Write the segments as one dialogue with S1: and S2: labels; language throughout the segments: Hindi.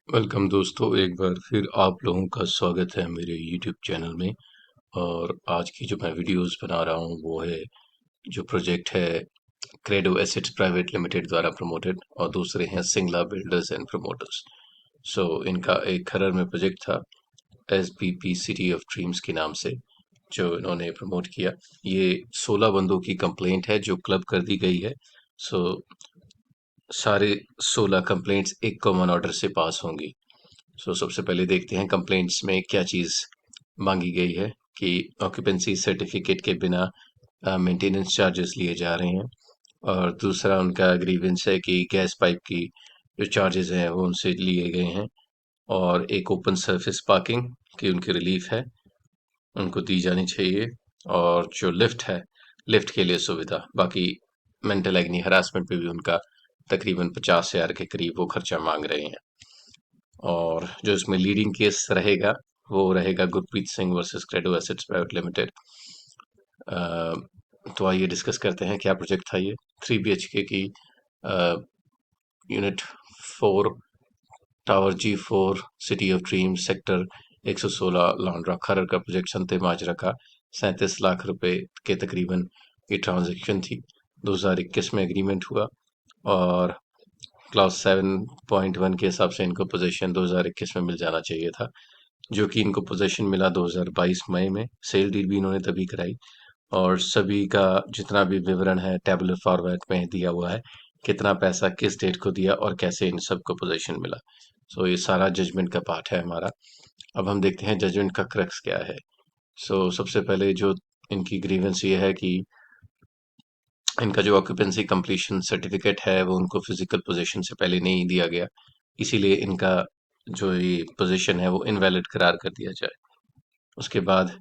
S1: वेलकम दोस्तों, एक बार फिर आप लोगों का स्वागत है मेरे यूट्यूब चैनल में। और आज की जो मैं वीडियोस बना रहा हूँ वो है जो प्रोजेक्ट है क्रेडो एसेट्स प्राइवेट लिमिटेड द्वारा प्रमोटेड, और दूसरे हैं सिंगला बिल्डर्स एंड प्रमोटर्स। इनका एक खरड़ में प्रोजेक्ट था SBP सिटी ऑफ ड्रीम्स के नाम से, जो इन्होंने प्रमोट किया। ये 16 बंदों की कंप्लेंट है जो क्लब कर दी गई है। सो सारे 16 कंप्लेंट्स एक कॉमन ऑर्डर से पास होंगी। सबसे पहले देखते हैं कंप्लेंट्स में क्या चीज़ मांगी गई है, कि ऑक्यूपेंसी सर्टिफिकेट के बिना मेंटेनेंस चार्जेस लिए जा रहे हैं। और दूसरा उनका ग्रीवेंस है कि गैस पाइप की जो चार्जेस हैं वो उनसे लिए गए हैं। और एक ओपन सरफेस पार्किंग की उनकी रिलीफ है, उनको दी जानी चाहिए। और जो लिफ्ट है, लिफ्ट के लिए सुविधा। बाकी मेंटल एग्नी हरासमेंट पे भी उनका तकरीबन 50,000 के करीब वो खर्चा मांग रहे हैं। और जो इसमें लीडिंग केस रहेगा वो रहेगा Gurpreet Singh versus credo assets private limited. तो आइए डिस्कस करते हैं क्या प्रोजेक्ट था ये। 3 BHK की unit 4, tower G4, city of dream, sector 116, Landran Kharar का प्रोजेक्ट संते माजरा का 37 लाख रुपए के तकरीबन की ट्रांजेक्शन थी। 2021 में एग्रीमेंट हुआ, और क्लॉज 7.1 के हिसाब से इनको पोजीशन 2021 में मिल जाना चाहिए था, जो कि इनको पोजीशन मिला 2022 मई में। सेल डीड भी इन्होंने तभी कराई, और सभी का जितना भी विवरण है टेबुलर फॉर्मेट में दिया हुआ है, कितना पैसा किस डेट को दिया और कैसे इन सबको पोजीशन मिला। ये सारा जजमेंट का पार्ट है हमारा। अब हम देखते हैं जजमेंट का क्रक्स क्या है। सबसे पहले जो इनकी ग्रीवेंस ये है कि इनका जो ऑक्यूपेंसी कंप्लीशन सर्टिफिकेट है वो उनको फिजिकल पोजीशन से पहले नहीं दिया गया, इसीलिए इनका जो ये पोजीशन है वो इनवैलिड करार कर दिया जाए। उसके बाद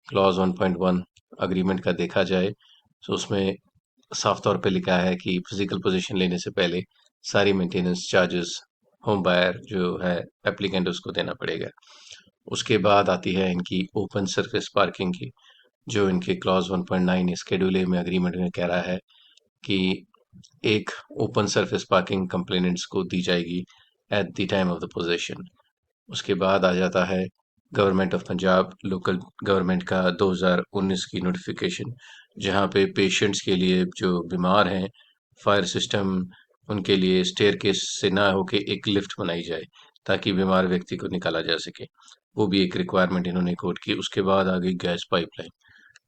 S1: क्लॉज 1.1 अग्रीमेंट का देखा जाए, उसमें साफ तौर पे लिखा है कि फिजिकल पोजीशन लेने से पहले सारी मेंटेनेंस चार्जेस होम बायर जो है एप्लीकेंट उसको देना पड़ेगा। उसके बाद आती है इनकी ओपन सरफेस पार्किंग की, जो इनके क्लॉज 1.9 स्केड्यूल ए में अग्रीमेंट में कह रहा है कि एक ओपन सरफेस पार्किंग कंप्लेनेंट्स को दी जाएगी at the time of the possession. उसके बाद आ जाता है government of Punjab local government का 2019 की नोटिफिकेशन, जहाँ पे पेशेंट्स के लिए जो बीमार हैं, फायर सिस्टम उनके लिए स्टेयर केस से ना होके एक लिफ्ट बनाई जाए ताकि बीमार व्यक्ति को निकाला जा सके। वो भी एक रिक्वायरमेंट इन्होंने कोट की। उसके बाद आ गई गैस पाइपलाइन,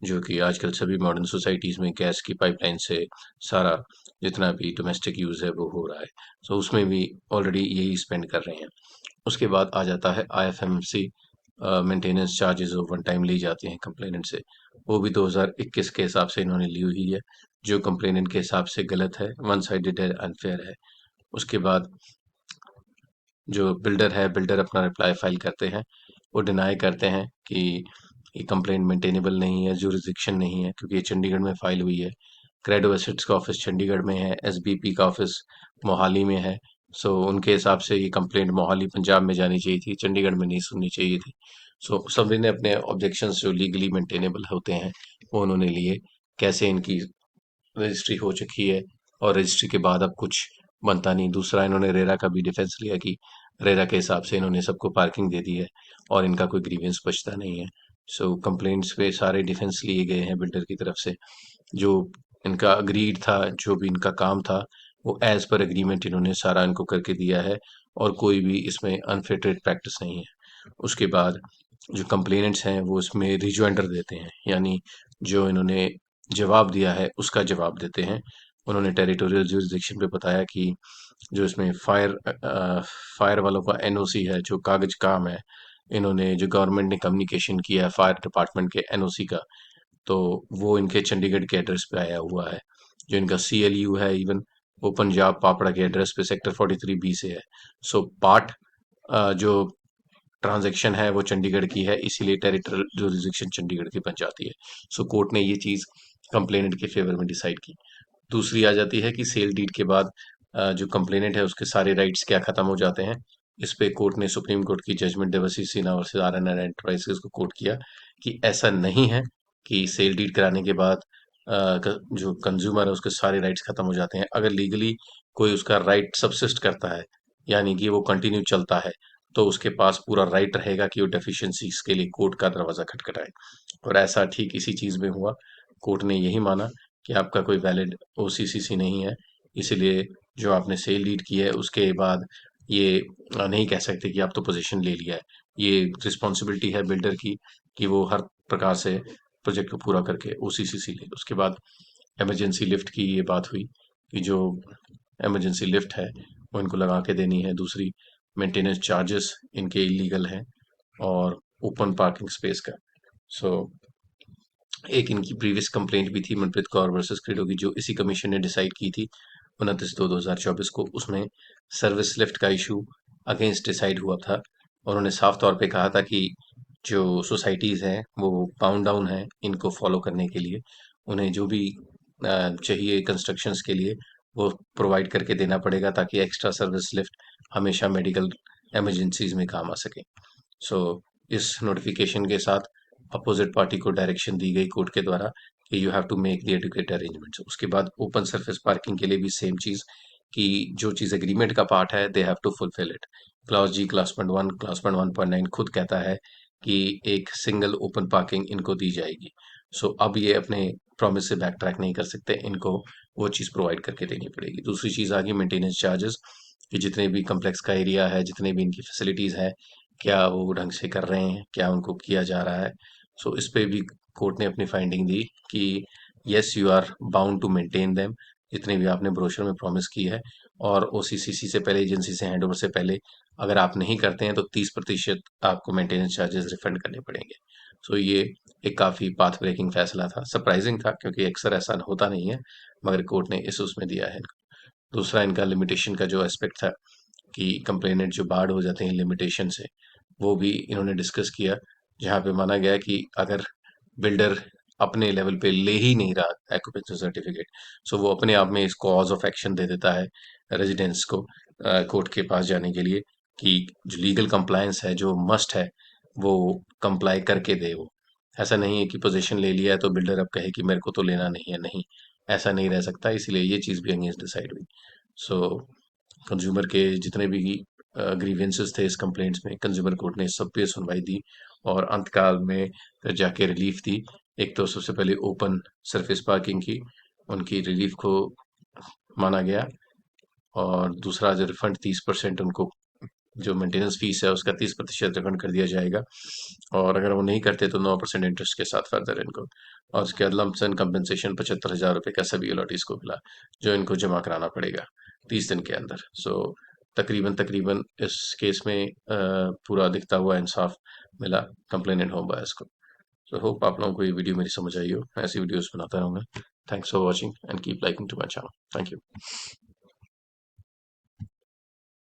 S1: जो कि आजकल सभी मॉडर्न सोसाइटीज़ में गैस की पाइपलाइन से सारा जितना भी डोमेस्टिक यूज़ है वो हो रहा है। उसमें भी ऑलरेडी यही स्पेंड कर रहे हैं। उसके बाद आ जाता है IFMC maintenance charges one time ली जाती हैं कंप्लेनेंट से, वो भी 2021 के हिसाब से इन्होंने ली हुई है, जो कंप्लेनेंट के हिसाब से गलत है, वन साइडेड है, अनफेयर है। उसके बाद जो बिल्डर है, बिल्डर अपना रिप्लाई फाइल करते हैं, वो डिनाई करते हैं कि ये कंप्लेंट मेंटेनेबल नहीं है, जुरिसडिक्शन नहीं है, क्योंकि ये चंडीगढ़ में फाइल हुई है। क्रेडो एसेट्स का ऑफिस चंडीगढ़ में है, SBP का ऑफिस मोहाली में है। उनके हिसाब से ये कंप्लेंट मोहाली पंजाब में जानी चाहिए थी, चंडीगढ़ में नहीं सुननी चाहिए थी। सभी ने अपने ऑब्जेक्शंस जो लीगली मेंटेनेबल होते हैं वो उन्होंने लिए, कैसे इनकी रजिस्ट्री हो चुकी है और रजिस्ट्री के बाद अब कुछ बनता नहीं। दूसरा इन्होंने रेरा का भी डिफेंस लिया कि रेरा के हिसाब से इन्होंने सबको पार्किंग दे दी है और इनका कोई ग्रीवेंस बचता नहीं है। कंप्लेंट्स पे सारे डिफेंस लिए गए हैं बिल्डर की तरफ से। जो इनका अग्रीड था, जो भी इनका काम था, वो एज पर एग्रीमेंट इन्होंने सारा इनको करके दिया है, और कोई भी इसमें अनफेयर ट्रेड प्रैक्टिस नहीं है। उसके बाद जो कंप्लेनेंट्स हैं वो इसमें रिजॉइंडर देते हैं, यानी जो इन्होंने जवाब दिया है उसका जवाब देते हैं। उन्होंने टेरिटोरियल जुरिसडिक्शन पे बताया कि जो इसमें फायर वालों का NOC है, जो कागज काम है, इन्होंने जो गवर्नमेंट ने कम्युनिकेशन किया है फायर डिपार्टमेंट के NOC का, तो वो इनके चंडीगढ़ के एड्रेस पे आया हुआ है। जो इनका CLU है इवन, वो पंजाब पापड़ा के एड्रेस पे सेक्टर 43B से है। पार्ट जो ट्रांजैक्शन है वो चंडीगढ़ की है, इसीलिए टेरिटोरियल जुरिसडिक्शन चंडीगढ़ की बन जाती है। कोर्ट ने ये चीज़ कंप्लेनेंट के फेवर में डिसाइड की। दूसरी आ जाती है कि सेल डीड के बाद जो कंप्लेनेंट है उसके सारे राइट्स क्या खत्म हो जाते हैं। इस पे कोर्ट ने सुप्रीम कोर्ट की judgement Devasi Sinha versus RNR enterprises को कोर्ट किया कि ऐसा नहीं है कि सेल डीड कराने के बाद जो कंज्यूमर है उसके सारे राइट्स खत्म हो जाते हैं। अगर लीगली कोई उसका राइट सबसिस्ट करता है यानी कि वो कंटिन्यू चलता है, तो उसके पास पूरा राइट रहेगा कि वो डेफिशिएंसीज के लिए कोर्ट का दरवाज़ा खटखटाए। और ऐसा ठीक इसी चीज़ में हुआ। कोर्ट ने यही माना कि आपका कोई वैलिड ओसीसीसी नहीं है, इसीलिए जो आपने सेल डीड की है उसके बाद ये नहीं कह सकते कि आप तो पोजीशन ले लिया है। ये रिस्पॉन्सिबिलिटी है बिल्डर की कि वो हर प्रकार से प्रोजेक्ट को पूरा करके ओसीसीसी ले। उसके बाद इमरजेंसी लिफ्ट की ये बात हुई कि जो इमरजेंसी लिफ्ट है वो इनको लगा के देनी है। दूसरी, मेंटेनेंस चार्जेस इनके इलीगल हैं। और ओपन पार्किंग स्पेस का। सो एक इनकी प्रीवियस कंप्लेंट भी थी मनप्रीत कौर वर्सेस क्रेडो की, जो इसी कमीशन ने डिसाइड की थी 29/2/2024 को। उसमें सर्विस लिफ्ट का इशू अगेंस्ट डिसाइड हुआ था। और उन्होंने साफ तौर पे कहा था कि जो सोसाइटीज़ हैं वो बाउंड डाउन हैं इनको फॉलो करने के लिए। उन्हें जो भी चाहिए कंस्ट्रक्शंस के लिए वो प्रोवाइड करके देना पड़ेगा, ताकि एक्स्ट्रा सर्विस लिफ्ट हमेशा मेडिकल इमरजेंसीज में काम आ सके। सो इस नोटिफिकेशन के साथ अपोजिट पार्टी को डायरेक्शन दी गई कोर्ट के द्वारा कि you have to make the adequate arrangements. उसके बाद ओपन सरफेस पार्किंग के लिए भी सेम चीज़, कि जो चीज़ एग्रीमेंट का पार्ट है they have to fulfil it. Clause G clause point one clause point 1.9 खुद कहता है कि एक सिंगल ओपन पार्किंग इनको दी जाएगी। सो अब ये अपने प्रॉमिस से बैक ट्रैक नहीं कर सकते, इनको वो चीज़ प्रोवाइड करके देनी पड़ेगी। दूसरी चीज़ आ गई मेंटेनेंस चार्जेस, कि जितने भी कम्प्लेक्स का एरिया है, जितने भी इनकी फैसिलिटीज़ हैं, क्या वो ढंग से कर रहे हैं, क्या उनको किया जा रहा है। सो इस पे भी कोर्ट ने अपनी फाइंडिंग दी कि yes you are bound to maintain them, जितने भी आपने ब्रोशर में प्रॉमिस की है। और ओसीसीसी से पहले, एजेंसी से हैंडओवर से पहले अगर आप नहीं करते हैं तो 30% आपको मेंटेनेंस चार्जेस रिफंड करने पड़ेंगे। सो ये एक काफ़ी पाथ ब्रेकिंग फैसला था, सरप्राइजिंग था क्योंकि अक्सर ऐसा होता नहीं है, मगर कोर्ट ने इस उसमें दिया है। दूसरा इनका लिमिटेशन का जो एस्पेक्ट था, कि कंप्लेनेंट जो बार्ड हो जाते हैं लिमिटेशन से, वो भी इन्होंने डिस्कस किया। जहाँ पे माना गया कि अगर बिल्डर अपने लेवल पे ले ही नहीं रहा एक्यूपेंसी सर्टिफिकेट, सो वो अपने आप में इस कॉज ऑफ एक्शन दे देता है रेजिडेंट्स को कोर्ट के पास जाने के लिए, कि जो लीगल कंप्लायंस है, जो मस्ट है, वो कंप्लाई करके दे वो। ऐसा नहीं है कि पोजीशन ले लिया है तो बिल्डर अब कहे कि मेरे को तो लेना नहीं है, नहीं, ऐसा नहीं रह सकता। इसीलिए ये चीज़ भी अगेंस्ट डिसाइड हुई। सो कंज्यूमर के जितने भी ग्रीवेंसेस थे इस कंप्लेंट्स में, कंज्यूमर कोर्ट ने सब पे सुनवाई दी और अंतकाल में फिर जाके रिलीफ दी। एक तो सबसे पहले ओपन सरफेस पार्किंग की उनकी रिलीफ को माना गया। और दूसरा जो रिफंड 30% उनको, जो मेंटेनेंस फीस है उसका 30% रिफंड कर दिया जाएगा। और अगर वो नहीं करते तो 9% इंटरेस्ट के साथ फर्दर इनको। और उसके बाद लमसम कंपनसेशन 75,000 रुपये का सभी अलॉटीज को मिला, जो इनको जमा कराना पड़ेगा 30 दिन के अंदर। सो तकरीबन तकरीबन इस केस में पूरा दिखता हुआ इंसाफ मिला कंप्लेनेंट होम बायर्स को। सो होप आप लोगों को ये वीडियो मेरी समझ आई हो। मैं ऐसी वीडियोस बनाता रहूँगा। Thanks for watching and keep liking to my channel. Thank you.